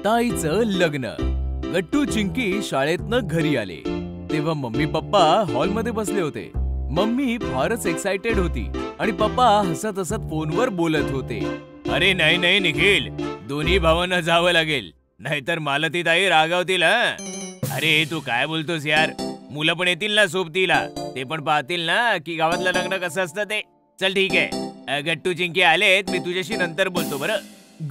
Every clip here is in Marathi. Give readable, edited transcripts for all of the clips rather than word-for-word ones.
ताईचं लग्न. गट्टू चिंकी शाळेतनं घरी आले तेव्हा मम्मी पप्पा हॉलमध्ये बसले होते. मम्मी फारच एक्साइटेड होती आणि पप्पा हसत हसत फोनवर बोलत होते. अरे नाही नाही निखिल, दोन्ही भावांना जावं लागेल, नाहीतर मालती ताई रागावतील. अरे तू काय बोलतोस यार, मुलं पण येतील ना सोबतीला, ते पण पाहतील ना की गावातलं लग्न कसं असतं ते. चल ठीक आहे, गट्टू चिंकी आलेत, मी तुझ्याशी नंतर बोलतो बरं.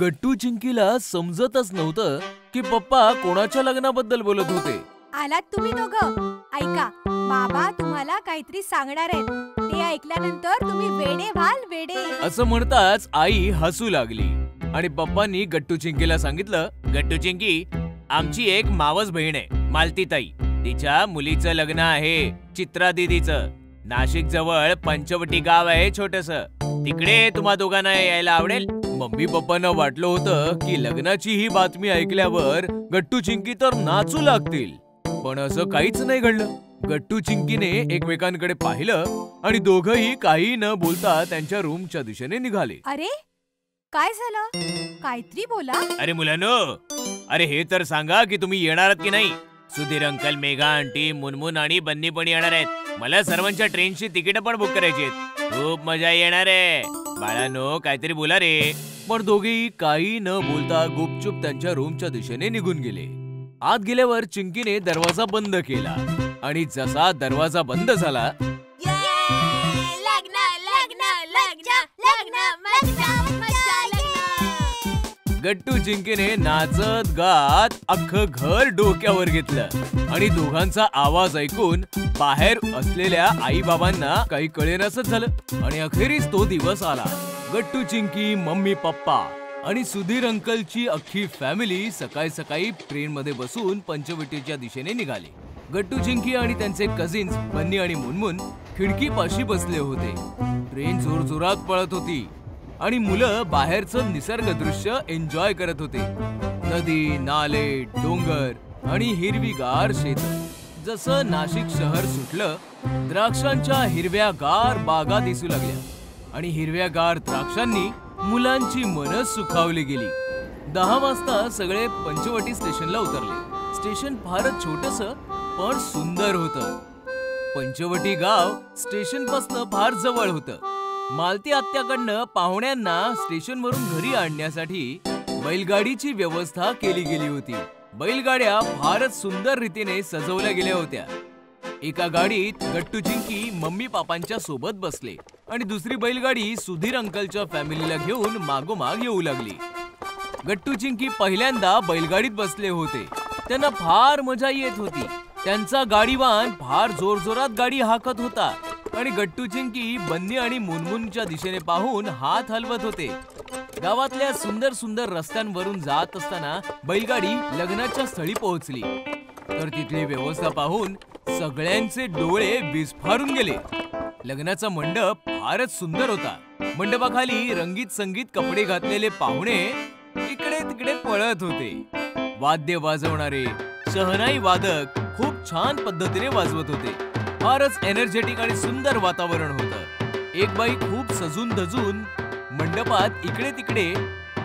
गट्टू चिंकीला समजतच नव्हतं की पप्पा कोणाच्या लग्नाबद्दल बोलत होते. आलात तुम्ही दोघं? ऐका, बाबा तुम्हाला काहीतरी सांगणार आहेत. ते ऐकल्यानंतर तुम्ही वेडे व्हाल, वेडे. असं म्हणताच आई हसू लागली आणि पप्पांनी गट्टू चिंकीला सांगितलं, गट्टू चिंकी, आमची एक मावस बहीण आहे मालती ताई, तिच्या मुलीचं लग्न आहे चित्रा दीदीचं. नाशिक जवळ पंचवटी गाव आहे छोटस, तिकडे तुम्हा दोघांना यायला आवडेल. मम्मी पप्पांना वाटलं होतं की लग्नाची ही बातमी ऐकल्यावर गट्टू चिंकी तर नाचू लागतील, पण असं काहीच नाही घडलं. गट्टू चिंकीने एकमेकांकडे पाहिलं आणि दोघंही काही न बोलता त्यांच्या रूमच्या दिशेने निघाले. अरे काय झालं? काहीतरी बोला. अरे मुलांनो, अरे हे तर सांगा की तुम्ही येणार आहात की नाही. सुधीर अंकल, मेघा आंटी, मुनमुन आणि बन्नी पण येणार आहेत. मला सर्वांच्या ट्रेनची तिकीट पण बुक करायची आहेत. खूप मजा येणार आहे. बाळांनो काहीतरी बोला रे. पण दोघेही काही न बोलता गुपचूप त्यांच्या रूमच्या दिशेने निघून गेले. आत गेल्यावर चिंकीने दरवाजा बंद केला आणि जसा दरवाजा बंद झाला, गट्टू चिंकीने नाचत गात अख्खं घर डोक्यावर घेतलं आणि दोघांचा आवाज ऐकून बाहेर असलेल्या आई बाबांना काही कळेनासच झालं. आणि अखेरीस तो दिवस आला. गट्टू चिंकी, मम्मी पप्पा आणि सुधीर अंकलची अख्खी फॅमिली सकाळी सकाळी ट्रेन मध्ये बसून पंचवटीच्या दिशेने निघाले. गट्टू चिंकी आणि त्यांचे कझिन्स बन्नी आणि मुनमुन खिडकीपाशी बसले होते. ट्रेन जोरजोरात पळत होती आणि मुलं बाहेरचं निसर्ग दृश्य एन्जॉय करत होते. नदी, नाले, डोंगर आणि हिरवीगार शेत. जसं नाशिक शहर सुटलं, द्राक्षांच्या हिरव्यागार बागा दिसू लागल्या आणि हिरव्यागार द्राक्षांनी मुलांची मन सुखावली गेली. 10 वाजता सगळे पंचवटी स्टेशनला उतरले. स्टेशन फारच छोटस पण सुंदर होतं. पंचवटी गाव स्टेशन पासून फार जवळ होतं. मालती आत्याकडनं पाहुण्यांना स्टेशनवरून घरी आणण्यासाठी बैलगाडीची व्यवस्था केली गेली होती. बैलगाड्या फारच सुंदर रीतीने सजवल्या गेल्या होत्या. एका गाडीत गट्टू चिंकी मम्मी पापांच्या सोबत बसले आणि दुसरी बैलगाडी सुधीर अंकलच्या फॅमिलीला घेऊन मागोमाग येऊ लागली. गट्टू चिंकी पहिल्यांदा बैलगाडीत बसले होते. त्यांना फार मजा येत होती. त्यांचा गाडीवान फार जोरजोरात गाडी हाकत होता आणि गट्टू चिंकी बन्नी आणि मुनमुनच्या दिशेने पाहून हात हलवत होते. गावातल्या सुंदर सुंदर रस्त्यांवरून जात असताना बैलगाडी लग्नाच्या स्थळी पोहोचली तर तिथली व्यवस्था पाहून सगळ्यांचे डोळे विस्फारून गेले. लग्नाचा मंडप फारच सुंदर होता. मंडपाखाली रंगीत संगीत कपडे घातलेले पाहुणे इकडे तिकडे पळत होते. वाद्य वाजवणारे शहनाई वादक खूप छान पद्धतीने वाजवत होते. फारच एनर्जेटिक आणि सुंदर वातावरण होतं. एक बाई खूप सजून धजून मंडपात इकडे तिकडे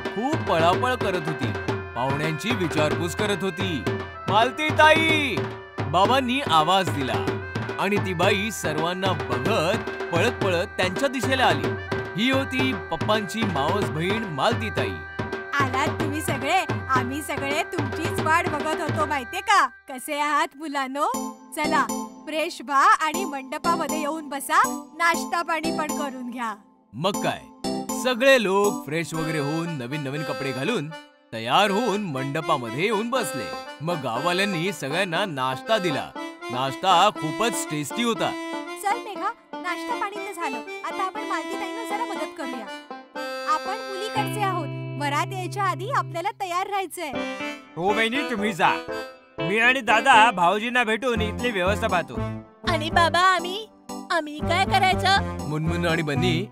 खूप पळापळ करत होती. पाहुण्यांची विचारपूस करत होती. मालती ताई, बाबांनी आवाज दिला आणि ती बाई सर्वांना बघत पळत पळत त्यांच्या दिशेला आली. ही होती पप्पांची मावस बहीण मालती ताई. आलात तुम्ही सगळे? आम्ही सगळे तुमचीच वाट बघत होतो माहितीये का. कसे आहात मुलांनो? चला फ्रेश व्हा आणि मंडपामध्ये येऊन बसा. नाश्ता पाणी पण करून घ्या. मग काय, सगळे लोक फ्रेश वगैरे होऊन नवीन नवीन कपडे घालून तयार होऊन मंडपामध्ये येऊन बसले. मग गाववाल्यांनी सगळ्यांना नाश्ता दिला. नाश्ता खूपच टेस्टी होता. चल मेघा, नाश्ता पाणी तर झालं. आता आपण मालती ताईंना जरा मदत करूया. आपण मुलीकडचे आहोत. वरात यायच्या आधी आपल्याला तयार राहायचंय. हो बहिणी, तुम्ही जा. मी आणि दादा भाऊजींना भेटून इथली व्यवस्था पाहतो. आणि बाबा आम्ही काय करायचं? मुनमुन आणि बन्नी,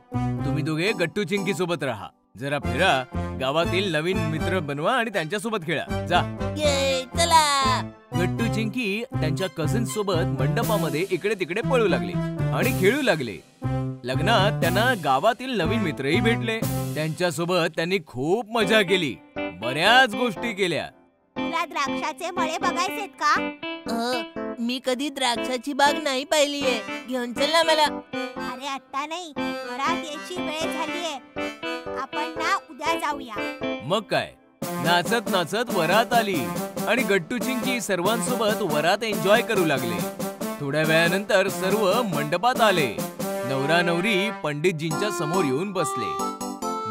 तुम्ही दोघे गट्टू चिंकी सोबत राहा. जरा फिरा, गावातील नवीन मित्र बनवा आणि त्यांच्या सोबत खेळा. जा. चला. गट्टू चिंकी त्यांच्या कझिन्स सोबत मंडपामध्ये इकडे तिकडे पळू लागले आणि खेळू लागले. लग्नात त्यांना गावातील नवीन मित्रही भेटले. त्यांच्या सोबत त्यांनी खूप मजा केली. बऱ्याच गोष्टी केल्या. द्राक्षाचे मळे बघायचेत का? मी कधी द्राक्षाची बाग नाही पाहिलीये. घेऊन चल ना मला. अरे आता नाही, घरात यायची वेळ झालीये. आपण ना उद्या जाऊया. मग काय, नाचत नाचत वरात आली आणि गट्टू चिंकी सर्वांसोबत वरात एन्जॉय करू लागले. थोड्या वेळानंतर सर्व मंडपात आले. नवरा नवरी पंडितजींच्या समोर येऊन बसले.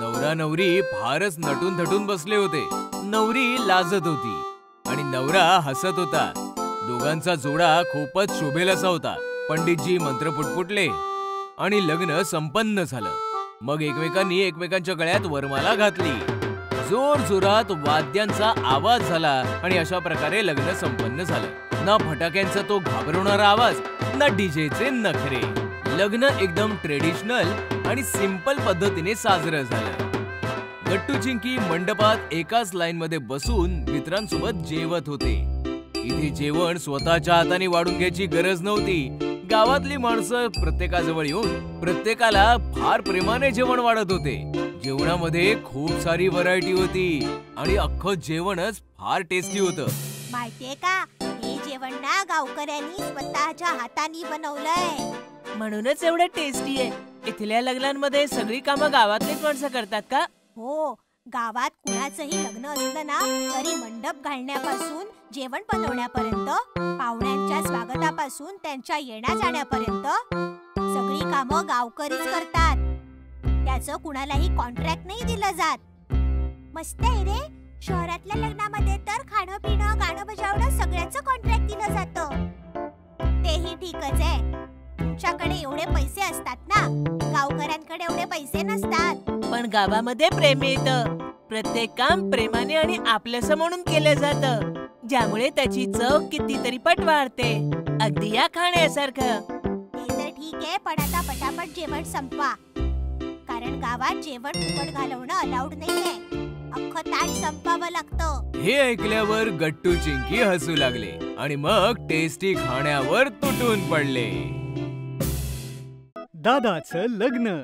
नवरा नवरी फारच नटून थटून बसले होते. नवरी लाजत होती आणि नवरा हसत होता. दोघांचा जोडा खूपच शोभेल असा होता. पंडितजी मंत्र पुटपुटले आणि लग्न संपन्न झालं. मग एकमेकांनी एकमेकांच्या गळ्यात वरमाला घातली. जोर जोरात वाद्यांचा आवाज झाला आणि अशा प्रकारे लग्न संपन्न झालं. ना फटाक्यांचा तो घाबरवणारा आवाज, ना डीजेचे नखरे. लग्न एकदम ट्रेडिशनल आणि सिंपल पद्धतीने साजरं झालं. गट्टू चिंकी मंडपात एकाच लाईन मध्ये बसून मित्रांसोबत जेवत होते. इथे जेवण स्वतःच्या हाताने वाढून घ्यायची गरज नव्हती. गावातली माणसं प्रत्येकाजवळ येऊन प्रत्येकाला फार प्रेमाने जेवण वाढत होते. जेवणामध्ये खूप सारी व्हरायटी होती आणि अख्खं जेवणच फार टेस्टी होतं. माहितीये का, हे जेवण ना गावकऱ्यांनी स्वतःच्या हाताने बनवलंय. म्हणूनच एवढं टेस्टी आहे. इथल्या लग्नांमध्ये सगळी कामं गावातलीच माणसं करतात का? हो, गावात कुणाचंही लग्न असलं ना तरी मंडप घालण्यापासून जेवण बनवण्यापर्यंत, पाहुण्यांच्या स्वागतापासून त्यांच्या येण्या जाण्यापर्यंत सगळी कामं गावकरीच करतात. त्याचं कुणालाही कॉन्ट्रॅक्ट नाही दिलं जात. मस्त आहे रे. शहरातल्या लग्नामध्ये तर खाणं पिणं गाणं बजावणं सगळ्याचं कॉन्ट्रॅक्ट दिलं जातं. तेही ठीकच आहे. तुमच्याकडे एवढे पैसे असतात ना, गावकऱ्यांकडे एवढे पैसे नसतात. पण गावामध्ये प्रेम येतं. प्रत्येक काम प्रेमाने आणि आपलंसं म्हणून केलं जातं, ज्यामुळे त्याची चव कितीतरी पट वाढते. अगदी या खाण्यासारखं. ते तर ठीक आहे, पण आता पटापट जेवण संपवा. कारण गावात जेवण फुकट घालवणं अलाउड नाहीये. अख्खं ताट संपवावं लागतं. हे ऐकल्यावर गट्टू चिंकी हसू लागले आणि मग टेस्टी खाण्यावर तुटून पडले. दादाचं लग्न.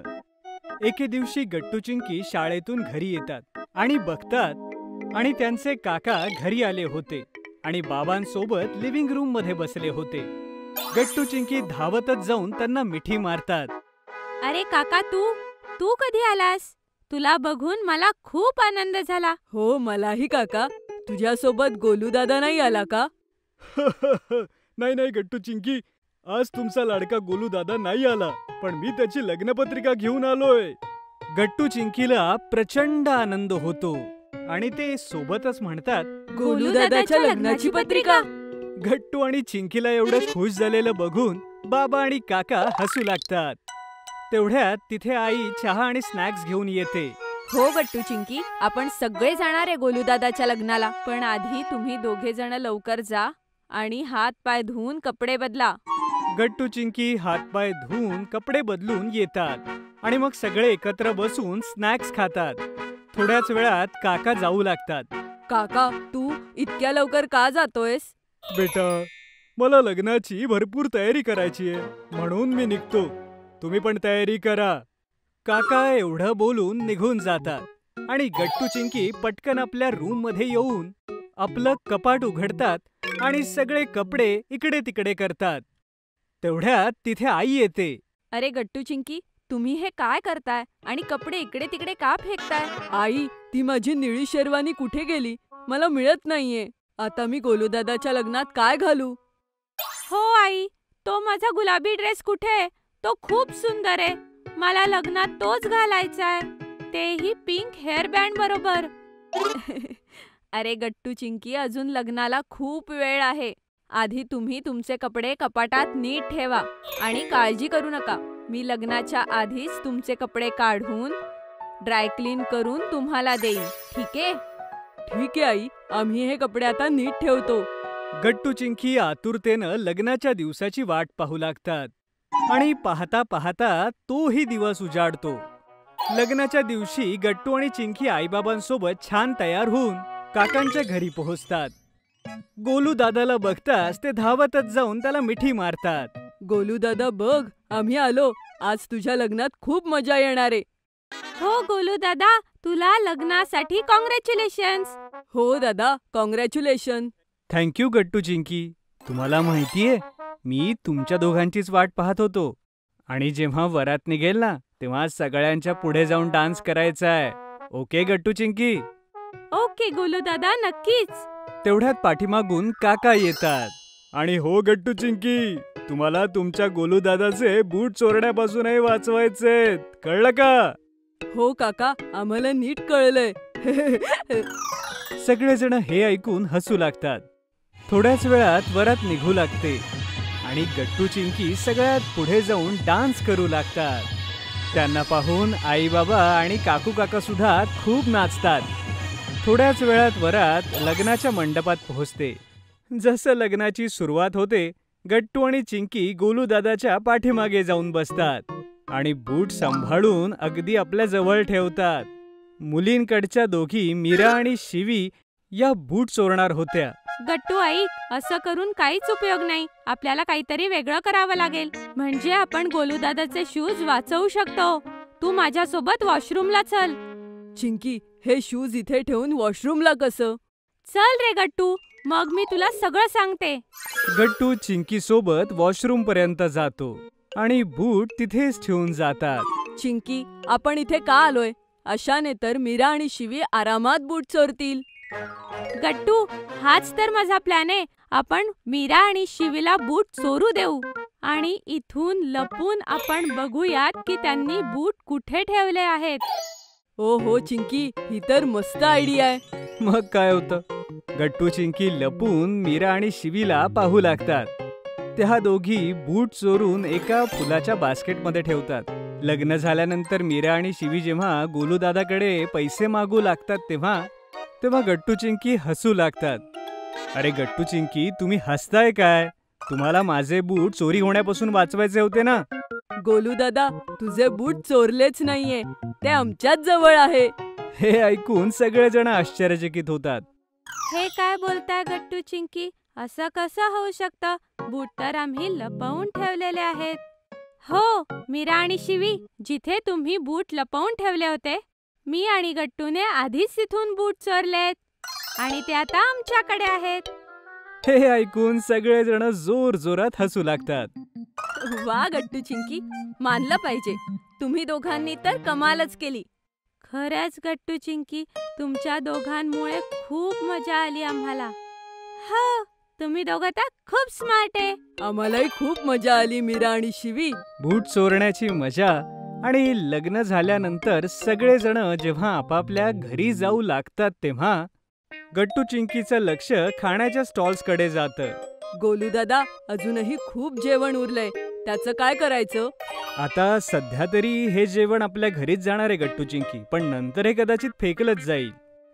एके दिवशी गट्टू चिंकी शाळेतून घरी येतात आणि बघतात आणि त्यांचे काका घरी आले होते आणि बाबांसोबत लिव्हिंग रूम मध्ये बसले होते. गट्टू चिंकी धावतच जाऊन त्यांना मिठी मारतात. अरे काका, तू कधी आलास? तुला बघून मला खूप आनंद झाला. हो, मलाही काका. तुझ्यासोबत गोलू दादा नाही आला का? नाही नाही गट्टू चिंकी, आज तुमचा लाडका गोलू दादा नाही आला, पण मी त्याची लग्नपत्रिका घेऊन आलोय. गट्टू चिंकीला प्रचंड आनंद होतो आणि ते सोबतच म्हणतात, गोलू दादाच्या लग्नाची पत्रिका. गट्टू आणि चिंकीला एवढं खुश झालेलं बघून बाबा आणि काका हसू लागतात. तेवढ्यात तिथे आई चहा आणि स्नॅक्स घेऊन येते. हो गट्टू चिंकी, आपण सगळे जाणार आहे गोलू दादाच्या लग्नाला. पण आधी तुम्ही दोघे जण लवकर जा आणि हात पाय धुवून कपडे बदला. गट्टू चिंकी हातपाय धुवून कपडे बदलून येतात आणि मग सगळे एकत्र बसून स्नॅक्स खातात. थोड्याच वेळात काका जाऊ लागतात. काका, तू इतक्या लवकर का जातोयस? बेटा, मला लग्नाची भरपूर तयारी करायची आहे, म्हणून मी निघतो. तुम्ही पण तयारी करा. काका एवढं बोलून निघून जातात आणि गट्टू चिंकी पटकन आपल्या रूम मध्ये येऊन आपलं कपाट उघडतात आणि सगळे कपडे इकडे तिकडे करतात. तेवढ्यात तिथे आई येते. अरे गट्टू चिंकी, तुम्ही हे काय करताय आणि कपडे इकडे तिकडे का फेकताय? आई, ती माझी निळी शेरवानी कुठे गेली? मला मिळत नाहीये. आता मी गोलू दादाच्या लग्नात काय घालू? हो आई, तो माझा गुलाबी ड्रेस कुठे? तो खूप सुंदर आहे. मला लग्नात तोच घालायचा आहे, तेही पिंक हेअर बँड बरोबर. अरे गट्टू चिंकी, अजून लग्नाला खूप वेळ आहे. आधी तुम्ही तुमचे कपडे कपाटात नीट ठेवा आणि काळजी करू नका. मी लग्नाच्या आधीच तुमचे कपडे काढून ड्रायक्लीन करून तुम्हाला देईन, ठीक आहे? ठीक आहे आई, आम्ही हे कपडे आता नीट ठेवतो. गट्टू चिंकी आतुरतेनं लग्नाच्या दिवसाची वाट पाहू लागतात आणि पाहता पाहता तोही दिवस उजाडतो. लग्नाच्या दिवशी गट्टू आणि चिंकी आईबाबांसोबत छान तयार होऊन काकांच्या घरी पोहोचतात. गोलू दादाला बघताच ते धावतच जाऊन त्याला मिठी मारतात. गोलू दादा, बघ, आम्ही आलो. आज तुझ्या लग्नात खूप मजा येणार आहे. हो गोलू दादा, तुला लग्नासाठी कॉंग्रॅच्युलेशन्स. हो दादा, कॉंग्रॅच्युलेशन. थँक्यू गट्टू चिंकी. तुम्हाला माहितीये, मी तुमच्या दोघांचीच वाट पाहत होतो. आणि जेव्हा वरात निघेल ना, तेव्हा सगळ्यांच्या पुढे जाऊन डान्स करायचा आहे. ओके गट्टू चिंकी? ओके गोलू दादा, नक्कीच. तेवढ्यात पाठीमागून काका येतात. आणि हो गट्टू चिंकी, तुम्हाला तुमच्या गोलू दादाचे बूट चोरण्यापासूनही वाचवायचे, कळलं का? हो काका, आम्हाला नीट कळलंय. सगळेजण हे ऐकून हसू लागतात. थोड्याच वेळात वरात निघू लागते आणि गट्टू चिंकी सगळ्यात पुढे जाऊन डान्स करू लागतात. त्यांना पाहून आई बाबा आणि काकू काका सुद्धा खूप नाचतात. थोड्याच वेळात वरात लग्नाच्या मंडपात पोहोचते. जसं लग्नाची सुरुवात होते, गट्टू आणि चिंकी गोलू दादाच्या पाठीमागे जाऊन बसतात आणि बूट सांभाळून अगदी आपल्या जवळ ठेवतात. मुलींकडच्या दोघी मीरा आणि शिवी या बूट चोरणार होत्या. गट्टू ऐक, असं करून काहीच उपयोग नाही. आपल्याला काहीतरी वेगळं करावं लागेल, म्हणजे आपण गोलू दादाचे शूज वाचवू शकतो. तू माझ्यासोबत वॉशरूमला चल. चिंकी, हे शूज इथे ठेवून वॉशरूमला कसं? चल रे गट्टू, मग मी तुला सगळं सांगते. गट्टू चिंकी सोबत वॉशरूम पर्यंत जातो आणि बूट तिथेच ठेवून जातात. चिंकी, आपण इथे का आलोय? अशाने तर मीरा आणि शिवी आरामात बूट चोरतील. गट्टू, हाच तर माझा प्लॅन आहे. आपण मीरा आणि शिवीला बूट चोरू देऊ आणि इथून लपून आपण बघूयात की त्यांनी बूट कुठे ठेवले आहेत. ओ हो चिंकी, ही तर मस्त आयडिया आहे. मग काय होतं, गट्टू चिंकी लपून मीरा आणि शिवीला पाहू लागतात. त्या दोघी बूट चोरून एका फुलाच्या बास्केटमध्ये ठेवतात. लग्न झाल्यानंतर मीरा आणि शिवी जेव्हा गोलू दादाकडे पैसे मागू लागतात तेव्हा गट्टू चिंकी हसू लागतात. अरे गट्टू चिंकी, तुम्ही हसताय काय? तुम्हाला माझे बूट चोरी होण्यापासून वाचवायचे होते ना. गोलू दादा, तुझे बूट चोरलेच नाहीये, ते आमच्याच जवळ आहे. हे ऐकून सगळेजण आश्चर्यचकित होतात. हे काय बोलताय गट्टू चिंकी? असं कसं होऊ शकतं? बूट तर आम्ही लपवून ठेवलेले आहेत. हो मीरा आणि शिवी, जिथे तुम्ही बूट लपवून ठेवले होते, मी आणि गट्टूने आधीच तिथून बूट चोरलेत आणि ते आता आमच्याकडे आहेत. हे ऐकून सगळेजण जोर जोरात हसू लागतात. वा गट्टू चिंकी, मानलं पाहिजे, तुम्ही दोघांनी तर कमालच केली. खरंच गट्टू चिंकी, तुमच्या दोघांमुळे खूप मजा आली आम्हाला. हो, तुम्ही दोघं तर खूप स्मार्ट आहे. आम्हालाही खूप मजा आली मीरा आणि शिवी. बूट चोरण्याची मजा आणि लग्न झाल्यानंतर सगळेजण जेव्हा आपापल्या घरी जाऊ लागतात तेव्हा गट्टू चिंकीचं लक्ष खाण्याच्या स्टॉल्सकडे जातं. गोलू दादा, अजूनही खूप जेवण उरलंय, त्याचं काय करायचं? आता सध्या तरी हे जेवण आपल्या घरीच जाणार आहे गट्टू चिंकी, पण नंतर हे कदाचित फेकलंच जाईल.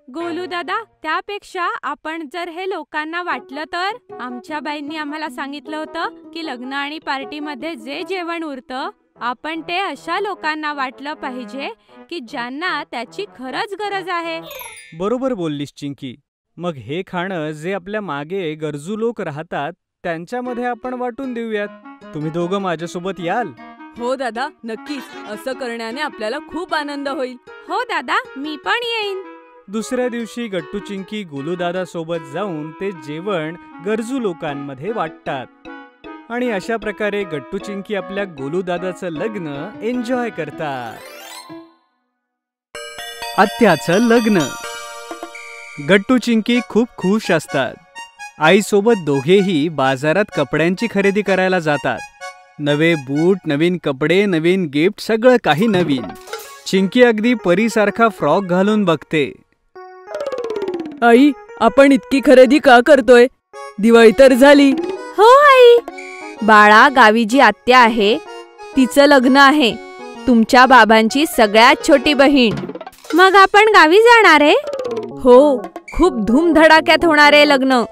गोलू दादा, त्यापेक्षा आपण जर हे लोकांना वाटलं तर? आमच्या बाईंनी आम्हाला सांगितलं होतं की लग्न आणि पार्टीमध्ये जे जेवण उरतं आपण ते अशा लोकांना वाटलं पाहिजे की ज्यांना त्याची खरंच गरज आहे. बरोबर बोललीस चिंकी. मग हे खाणं जे आपल्या मागे गरजू लोक राहतात त्यांच्यामध्ये आपण वाटून देऊयात. तुम्ही दोघं माझ्यासोबत याल? हो दादा, नक्कीच. असं करण्याने आपल्याला खूप आनंद होईल. हो दादा, मी पण येईन. दुसऱ्या दिवशी गट्टू चिंकी गोलू दादा सोबत जाऊन ते जेवण गरजू लोकांमध्ये वाटतात आणि अशा प्रकारे गट्टू चिंकी आपल्या गोलू दादाचं लग्न एन्जॉय करतात. आत्याचं लग्न. गट्टू चिंकी खूप खुश असतात. आईसोबत दोघेही बाजारात कपड्यांची खरेदी करायला जातात. नवे बूट, नवीन कपडे, नवीन गिफ्ट, सगळं काही नवीन. चिंकी अगदी परीसारखा फ्रॉक घालून बघते. आई, आपण इतकी खरेदी का करतोय? दिवाळी तर झाली. हो आई. बाळा, गावी जी आत्या आहे तिचं लग्न आहे, तुमच्या बाबांची सगळ्यात छोटी बहीण. मग आपण गावी जाणार आहे? हो, खूप धूमधडाक्यात होणार आहे लग्न.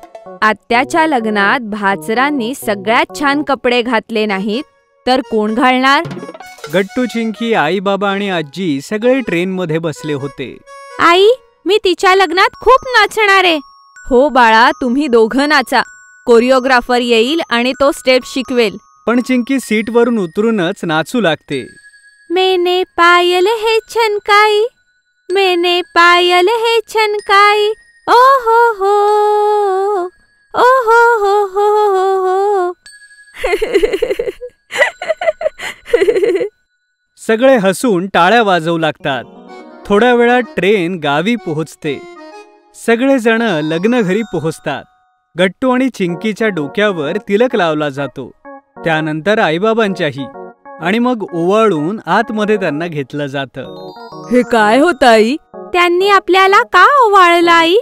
आत्याच्या लग्नात भाचरांनी सगळ्यात छान कपडे घातले नाहीत तर कोण घालणार? गट्टू चिंकी, आई बाबा आणि आजी सगळे ट्रेनमध्ये बसले होते. आई, मी तिच्या लग्नात खूप नाचणार आहे. हो बाळा, तुम्ही दोघं नाचा. कोरिओग्राफर येईल आणि तो स्टेप शिकवेल. पण चिंकी सीटवरून उतरूनच नाचू लागते. मैंने पायल है छनकाई, मैंने पायल है छनकाई, ओ हो हो। सगळे हसून टाळ्या वाजवू लागतात. थोड्या वेळात ट्रेन गावी पोहोचते. सगळेजण लग्न घरी पोहोचतात. गट्टू आणि चिंकीच्या डोक्यावर तिलक लावला जातो, त्यानंतर आईबाबांच्याही, आणि मग ओवाळून आतमध्ये त्यांना घेतलं जातं. हे काय होत आई? त्यांनी आपल्याला का ओवाळलं आई?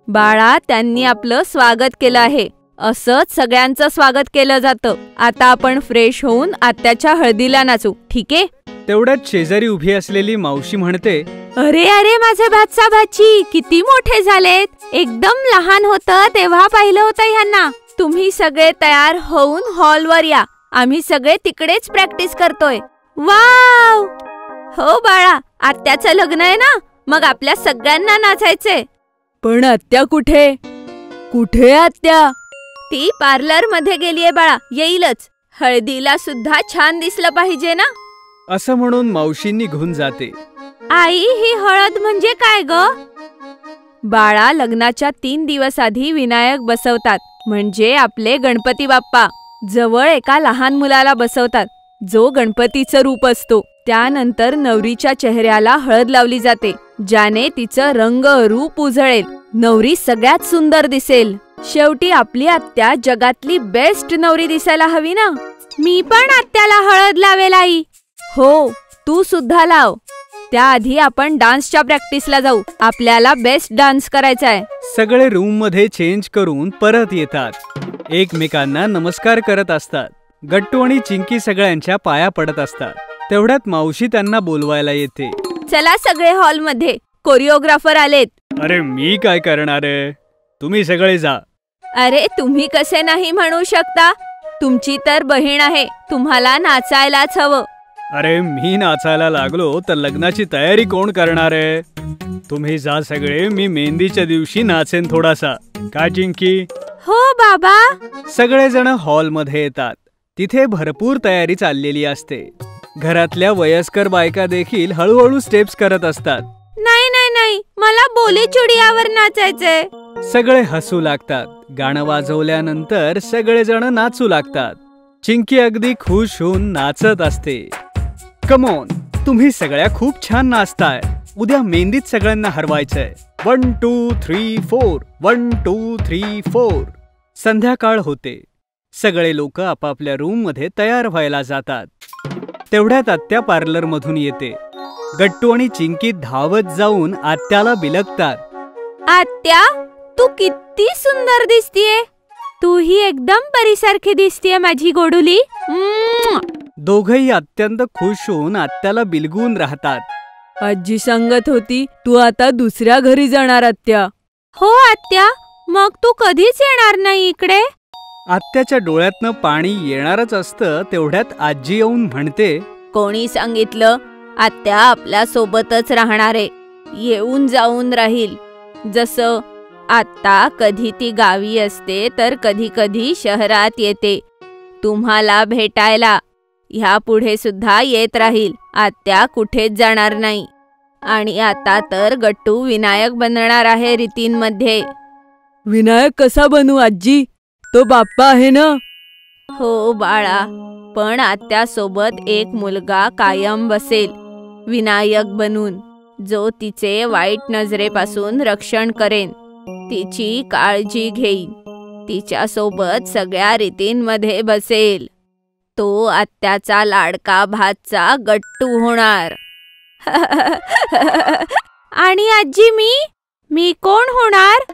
बाळा, त्यांनी आपलं स्वागत केलं आहे. असंच सगळ्यांचं स्वागत केलं जातं. आता आपण फ्रेश होऊन आत्याच्या हळदीला नाचू, ठीक आहे? तेवढ्यात शेजारी उभी असलेली मावशी म्हणते, अरे अरे माझे भाचा भाची किती मोठे झालेत. एकदम लहान होतं तेव्हा पाहिलं होतं ह्यांना. तुम्ही सगळे तयार होऊन हॉलवर या. आम्ही सगळे तिकडेच प्रॅक्टिस करतोय. वाव! हो बाळा, आत्याचं लग्न आहे ना, मग आपल्या सगळ्यांना नाचायचे. पण आत्या कुठे? कुठे आत्या? ती पार्लर मध्ये गेलीये बाळा, येईलच. हळदीला सुद्धा छान दिसलं पाहिजे ना. असं म्हणून मावशी निघून जाते. आई, ही हळद म्हणजे काय ग? बाळा, लग्नाच्या 3 दिवस आधी विनायक बसवतात, म्हणजे आपले गणपती बाप्पा. जवळ एका लहान मुलाला बसवतात, जो गणपतीचं रूप असतो. त्यानंतर नवरीच्या चेहऱ्याला हळद लावली जाते, ज्याने तिचं रंग रूप उजळेल. नवरी सगळ्यात सुंदर दिसेल. शेवटी आपली आत्या जगातली बेस्ट नवरी दिसायला हवी ना. मी पण आत्याला हळद लावेल आई. हो, तू सुद्धा लाव. त्याआधी आपण डान्सच्या प्रॅक्टिसला जाऊ. आपल्याला बेस्ट डान्स करायचा आहे. सगळे रूम मध्ये चेंज करून परत येतात. एकमेकांना नमस्कार करत असतात. गट्टू आणि चिंकी सगळ्यांच्या पाया पडत असतात. तेवढ्यात मावशी त्यांना बोलवायला येते. चला सगळे हॉलमध्ये, कोरिओग्राफर आलेत. अरे मी काय करणार आहे, तुम्ही सगळे जा. अरे तुम्ही कसे नाही म्हणू शकता? तुमची तर बहीण आहे, तुम्हाला नाचायलाच हवं. अरे मी नाचायला लागलो तर लग्नाची तयारी कोण करणार आहे? तुम्ही जा सगळे, मी मेहंदीच्या दिवशी नाचेन थोडासा. काय चिंकी? हो बाबा. सगळेजण हॉलमध्ये येतात. तिथे भरपूर तयारी चाललेली असते. घरातल्या वयस्कर बायका देखील हळूहळू स्टेप्स करत असतात. नाही नाही नाही, मला बोली चुडियावर नाचायचंय. सगळे हसू लागतात. गाणं वाजवल्यानंतर सगळेजण नाचू लागतात. चिंकी अगदी खुश होऊन नाचत असते. कमॉन, तुम्ही सगळ्या खूप छान नाचताय. उद्या मेहंदीत सगळ्यांना हरवायचंय. 1 2 3 4, 1 2 3 4. संध्याकाळ होते. सगळे लोक आपापल्या रूम मध्ये तयार व्हायला जातात. तेवढ्यात आत्या पार्लर मधून येते. गट्टू आणि चिंकी धावत जाऊन आत्याला बिलगतात. आत्या, तू किती सुंदर दिसतीये. तू ही एकदम परीसारखी दिसतीये माझी गोडुली. दोघही अत्यंत खुश होऊन आत्याला बिलगून राहतात. आजी सांगत होती तू आता दुसऱ्या घरी जाणार आत्या. हो आत्या, मग तू कधीच येणार नाही इकडे? आत्याच्या डोळ्यातनं पाणी येणारच असतं. तेवढ्यात आजी येऊन म्हणते, कोणी सांगितलं? आत्या आपल्या सोबतच राहणारे, येऊन जाऊन राहील. जसं आता कधी ती गावी असते तर कधी कधी शहरात येते तुम्हाला भेटायला. ह्या पुढे सुद्धा येत राहील. आत्या कुठेच जाणार नाही. आणि आता तर गट्टू विनायक बनणार आहे रीतींमध्ये. विनायक कसा बनू आजी? तो बाप्पा आहे ना? हो बाळा, पण आत्यासोबत एक मुलगा कायम बसेल विनायक बनून, जो तिचे वाईट नजरेपासून रक्षण करेन, तिची काळजी घेईन, तिच्यासोबत सगळ्या रीतींमध्ये बसेल. तो आत्याचा लाडका भाचा गट्टू होणार. आणि आजी मी कोण होणार?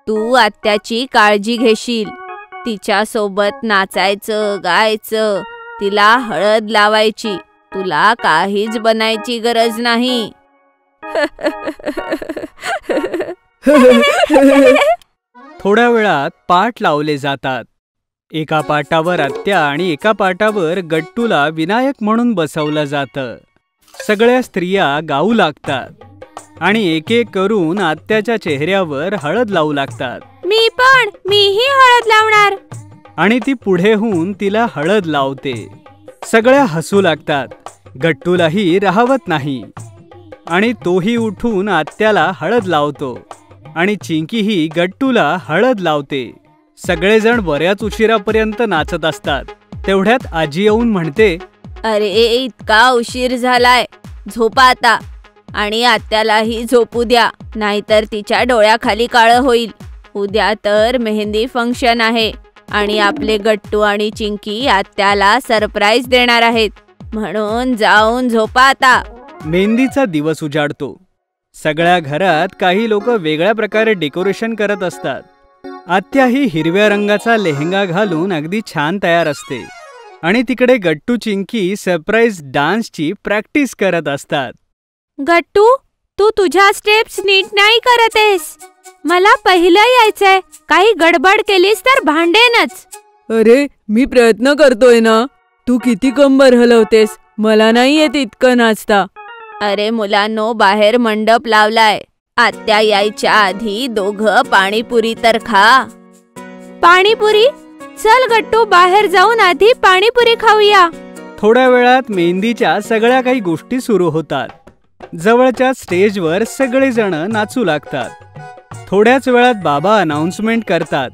तू आत्याची काळजी घेशील. तिच्यासोबत नाचायचं, गायचं, तिला हळद लावायची. तुला काहीच बनायची गरज नाही. थोड्या वेळात पाट लावले जातात. एका पाटावर आत्या आणि एका पाटावर गट्टूला विनायक म्हणून बसवलं जातं. सगळ्या स्त्रिया गाऊ लागतात आणि एक एक करून आत्याच्या चेहऱ्यावर हळद लावू लागतात. मीही हळद लावणार. आणि ती पुढे होऊन तिला हळद लावते. सगळ्या हसू लागतात. गट्टूलाही राहवत नाही आणि तोही उठून आत्याला हळद लावतो आणि चिंकीही गट्टूला हळद लावते. सगळेजण बऱ्याच उशिरापर्यंत नाचत असतात. तेवढ्यात आजी येऊन म्हणते, अरे इतका उशीर झालाय, झोपा आता आणि आत्यालाही झोपू द्या, नाहीतर तिच्या डोळ्याखाली काळं होईल. उद्या तर मेहंदी फंक्शन आहे आणि आपले गट्टू आणि चिंकी आत्याला सरप्राईज देणार आहेत, म्हणून जाऊन झोपा आता. मेहंदीचा दिवस उजाडतो. सगळ्या घरात काही लोक वेगळ्या प्रकारे डेकोरेशन करत असतात. आत्याही हिरव्या रंगाचा लेहंगा घालून अगदी छान तयार असते आणि तिकडे गट्टू चिंकी सरप्राईज डान्सची प्रॅक्टिस करत असतात. गट्टू, तू तुझ्या स्टेप्स नीट नाही करत आहेस. मला पहिलं यायचंय, काही गडबड केलीस तर भांडेनच. अरे मी प्रयत्न करतोय ना. तू किती कंबर हलवतेस, मला नाही येत इतकं नाचता. अरे मुलांनो, बाहेर मंडप लावलाय. आत्या यायच्या आधी दोघं पाणीपुरी तर खा. पाणीपुरी? चल गट्टू, बाहेर जाऊन आधी पाणीपुरी खाऊया. थोड्या वेळात मेहंदीच्या सगळ्या काही गोष्टी सुरू होतात. जवळच्या स्टेजवर सगळेजण नाचू लागतात. थोड्याच वेळात बाबा अनाउन्समेंट करतात,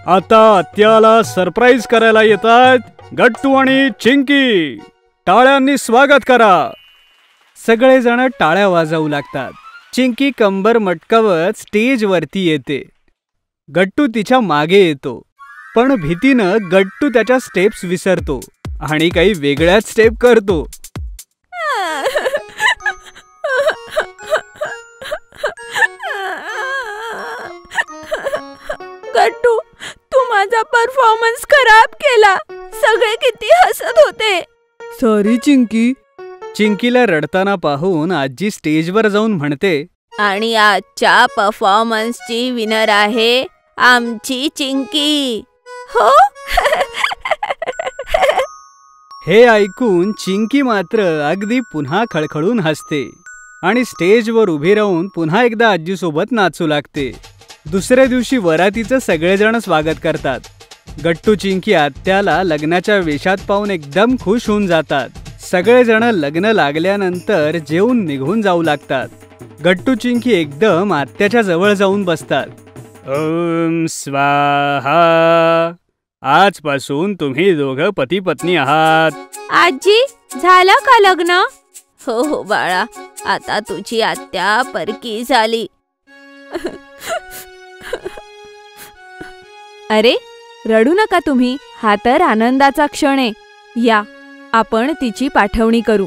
आता आत्याला सरप्राईज करायला येतात गट्टू आणि चिंकी. टाळ्यांनी स्वागत करा. सगळेजण टाळ्या वाजवू लागतात. चिंकी कंबर मटकावत स्टेजवरती येते. गट्टू तिच्या मागे येतो, पण भीतीनं गट्टू त्याच्या स्टेप्स विसरतो आणि काही वेगळ्याच स्टेप करतो. गट्टू, तू माझा परफॉर्मन्स खराब केला. सगळे किती हसत होते. सॉरी चिंकी. चिंकीला रडताना पाहून आजी स्टेजवर जाऊन म्हणते, आणि आजच्या परफॉर्मन्सची विनर आहे आमची चिंकी. हो. हे ऐकून चिंकी मात्र अगदी पुन्हा खळखळून हसते आणि स्टेजवर उभी राहून पुन्हा एकदा आजीसोबत नाचू लागते. दुसऱ्या दिवशी वरातीचं सगळेजण स्वागत करतात. गट्टू चिंकी आत्याला लग्नाच्या वेशात पाहून एकदम खुश होऊन जातात. सगळेजण लग्न लागल्यानंतर जेवून निघून जाऊ लागतात. गट्टू चिंकी एकदम आत्याच्या जवळ जाऊन बसतात. ओम स्वाहा, आजपासून तुम्ही दोघं पती पत्नी आहात. आजी, झालं का लग्न? हो हो बाळा, आता तुझी आत्या परकी झाली. अरे रडू नका तुम्ही, हा तर आनंदाचा क्षण आहे. या आपण तिची पाठवणी करू.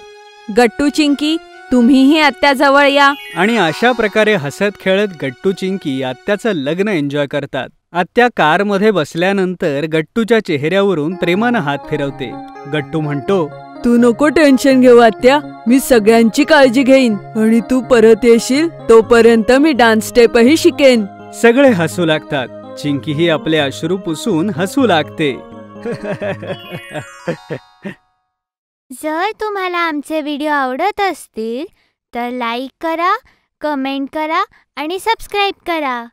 गट्टू चिंकी, तुम्हीही आत्याजवळ या. आणि अशा प्रकारे हसत खेळत गट्टू चिंकी आत्याचं लग्न एन्जॉय करतात. आत्या कारमध्ये बसल्यानंतर गट्टूच्या चेहऱ्यावरून प्रेमानं हात फिरवते. गट्टू म्हणतो, तू नको टेन्शन घेऊ आत्या, मी सगळ्यांची काळजी घेईन आणि तू परत येशील तोपर्यंत मी डान्स स्टेपही शिकेन. सगळे हसू लागतात. चिंकीही आपले अश्रू पुसून हसू लागते. जर तुम्हाला आमचे व्हिडिओ आवडत असतील तर लाईक करा, कमेंट करा आणि सबस्क्राईब करा.